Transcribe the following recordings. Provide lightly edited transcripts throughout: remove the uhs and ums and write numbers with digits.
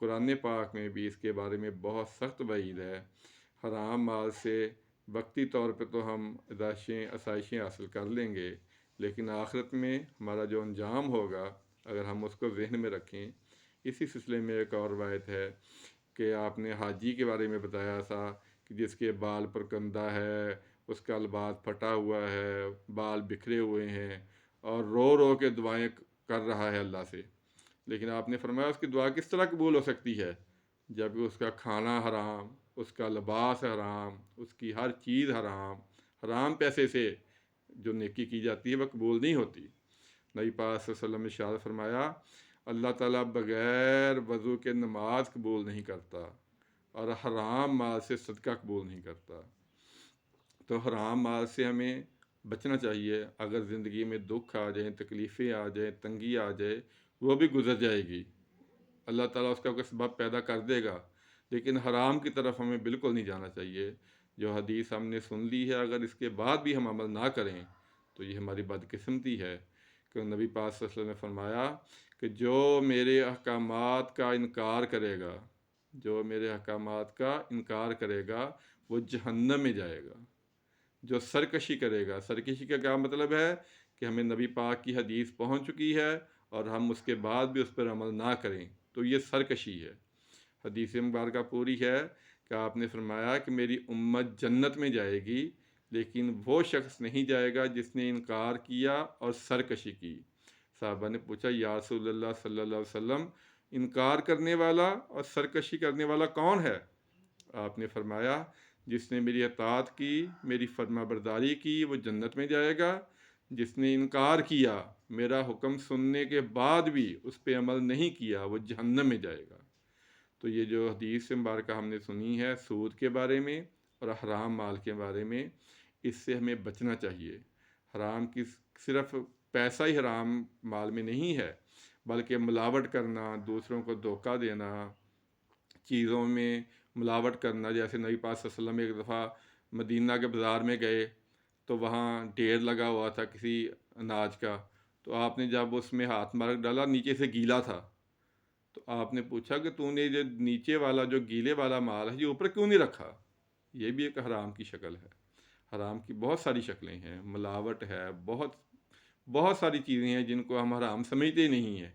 قرآن پاک میں بھی اس کے بارے میں بہت سخت وعید ہے۔ حرام مال سے وقتی طور پہ تو ہم آسائشیں حاصل کر لیں گے، لیکن آخرت میں ہمارا جو انجام ہوگا اگر ہم اس کو ذہن میں رکھیں۔ اسی سلسلے میں ایک اور روایت ہے کہ آپ نے حاجی کے بارے میں بتایا تھا کہ جس کے بال پر کندہ ہے، اس کا لباس پھٹا ہوا ہے، بال بکھرے ہوئے ہیں اور رو رو کے دعائیں کر رہا ہے اللہ سے، لیکن آپ نے فرمایا اس کی دعا کس طرح قبول ہو سکتی ہے جب اس کا کھانا حرام، اس کا لباس حرام، اس کی ہر چیز حرام، حرام پیسے سے جو نیکی کی جاتی ہے وہ قبول نہیں ہوتی۔ نبی پاک صلی اللہ علیہ وسلم نے ارشاد فرمایا اللہ تعالیٰ بغیر وضو کے نماز قبول نہیں کرتا اور حرام مال سے صدقہ قبول نہیں کرتا۔ تو حرام مال سے ہمیں بچنا چاہیے۔ اگر زندگی میں دکھ آ جائیں، تکلیفیں آ جائیں، تنگی آ جائے، وہ بھی گزر جائے گی، اللہ تعالیٰ اس کا کوئی سبب پیدا کر دے گا، لیکن حرام کی طرف ہمیں بالکل نہیں جانا چاہیے۔ جو حدیث ہم نے سن لی ہے اگر اس کے بعد بھی ہم عمل نہ کریں تو یہ ہماری بدقسمتی ہے، کہ نبی پاک صلی اللہ علیہ وسلم نے فرمایا کہ جو میرے احکامات کا انکار کرے گا، جو میرے احکامات کا انکار کرے گا وہ جہنم میں جائے گا۔ جو سرکشی کرے گا، سرکشی کا کیا مطلب ہے کہ ہمیں نبی پاک کی حدیث پہنچ چکی ہے اور ہم اس کے بعد بھی اس پر عمل نہ کریں تو یہ سرکشی ہے۔ حدیث مبارکہ پوری ہے کہ آپ نے فرمایا کہ میری امت جنت میں جائے گی، لیکن وہ شخص نہیں جائے گا جس نے انکار کیا اور سرکشی کی۔ صحابہ نے پوچھا یا رسول اللہ صلی اللہ علیہ وسلم، انکار کرنے والا اور سرکشی کرنے والا کون ہے؟ آپ نے فرمایا جس نے میری اطاعت کی، میری فرما برداری کی وہ جنت میں جائے گا، جس نے انکار کیا، میرا حکم سننے کے بعد بھی اس پہ عمل نہیں کیا، وہ جہنم میں جائے گا۔ تو یہ جو حدیث مبارکہ ہم نے سنی ہے سود کے بارے میں اور حرام مال کے بارے میں، اس سے ہمیں بچنا چاہیے۔ حرام کی صرف پیسہ ہی حرام مال میں نہیں ہے، بلکہ ملاوٹ کرنا، دوسروں کو دھوکہ دینا، چیزوں میں ملاوٹ کرنا۔ جیسے نبی پاک صلی اللہ علیہ وسلم ایک دفعہ مدینہ کے بازار میں گئے تو وہاں ڈھیر لگا ہوا تھا کسی اناج کا، تو آپ نے جب اس میں ہاتھ مار ڈالا نیچے سے گیلا تھا، تو آپ نے پوچھا کہ تو نے یہ نیچے والا جو گیلے والا مال ہے یہ اوپر کیوں نہیں رکھا؟ یہ بھی ایک حرام کی شکل ہے۔ حرام کی بہت ساری شکلیں ہیں، ملاوٹ ہے، بہت بہت ساری چیزیں ہیں جن کو ہم حرام سمجھتے ہی نہیں ہیں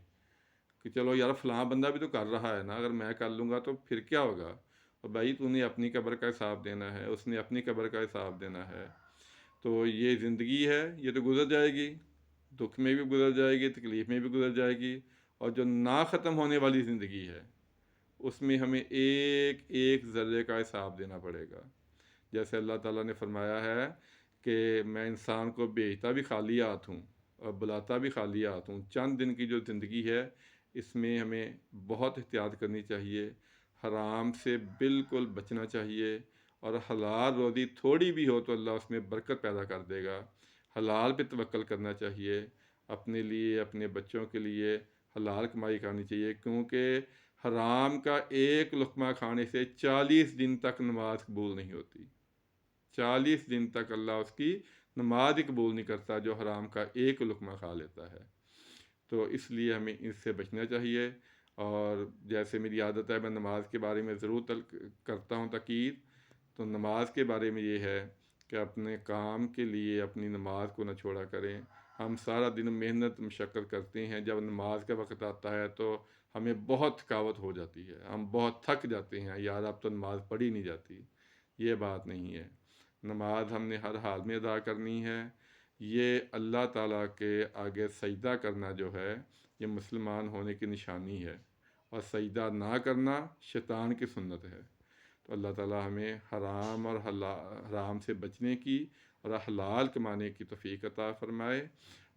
کہ چلو یار فلاں بندہ بھی تو کر رہا ہے نا، اگر میں کر لوں گا تو پھر کیا ہوگا؟ اور بھائی تو نے اپنی قبر کا حساب دینا ہے، اس نے اپنی قبر کا حساب دینا ہے۔ تو یہ زندگی ہے، یہ تو گزر جائے گی، دکھ میں بھی گزر جائے گی، تکلیف میں بھی گزر جائے گی، اور جو نا ختم ہونے والی زندگی ہے اس میں ہمیں ایک ایک ذرے کا حساب دینا پڑے گا۔ جیسے اللہ تعالیٰ نے فرمایا ہے کہ میں انسان کو بھیجتا بھی خالی ہاتھ ہوں اور بلاتا بھی خالی ہاتھ ہوں۔ چند دن کی جو زندگی ہے اس میں ہمیں بہت احتیاط کرنی چاہیے، حرام سے بالکل بچنا چاہیے، اور حلال روزی تھوڑی بھی ہو تو اللہ اس میں برکت پیدا کر دے گا۔ حلال پہ توکل کرنا چاہیے، اپنے لیے، اپنے بچوں کے لیے حلال کمائی کرنی چاہیے، کیونکہ حرام کا ایک لقمہ کھانے سے 40 دن تک نماز قبول نہیں ہوتی۔ 40 دن تک اللہ اس کی نماز ہی قبول نہیں کرتا جو حرام کا ایک لقمہ کھا لیتا ہے۔ تو اس لیے ہمیں اس سے بچنا چاہیے، اور جیسے میری عادت ہے میں نماز کے بارے میں ضرور کرتا ہوں تاکید، تو نماز کے بارے میں یہ ہے کہ اپنے کام کے لیے اپنی نماز کو نہ چھوڑا کریں۔ ہم سارا دن محنت مشقت کرتے ہیں، جب نماز کا وقت آتا ہے تو ہمیں بہت تھکاوٹ ہو جاتی ہے، ہم بہت تھک جاتے ہیں، یار اب تو نماز پڑھی نہیں جاتی۔ یہ بات نہیں ہے، نماز ہم نے ہر حال میں ادا کرنی ہے۔ یہ اللہ تعالیٰ کے آگے سجدہ کرنا جو ہے یہ مسلمان ہونے کی نشانی ہے، اور سجدہ نہ کرنا شیطان کی سنت ہے۔ تو اللہ تعالیٰ ہمیں حرام اور حرام سے بچنے کی اور حلال کمانے کی توفیق عطا فرمائے،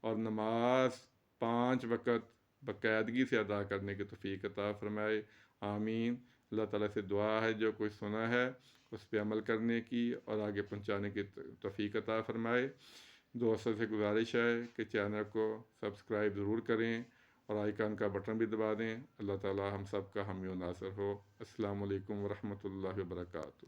اور نماز 5 وقت باقاعدگی سے ادا کرنے کی توفیق عطا فرمائے، آمین۔ اللہ تعالیٰ سے دعا ہے جو کوئی سنا ہے اس پہ عمل کرنے کی اور آگے پہنچانے کی توفیق عطا فرمائے۔ دوستوں سے گزارش ہے کہ چینل کو سبسکرائب ضرور کریں اور آئیکن کا بٹن بھی دبا دیں۔ اللہ تعالیٰ ہم سب کا حامی و ناصر ہو۔ السلام علیکم ورحمۃ اللہ وبرکاتہ۔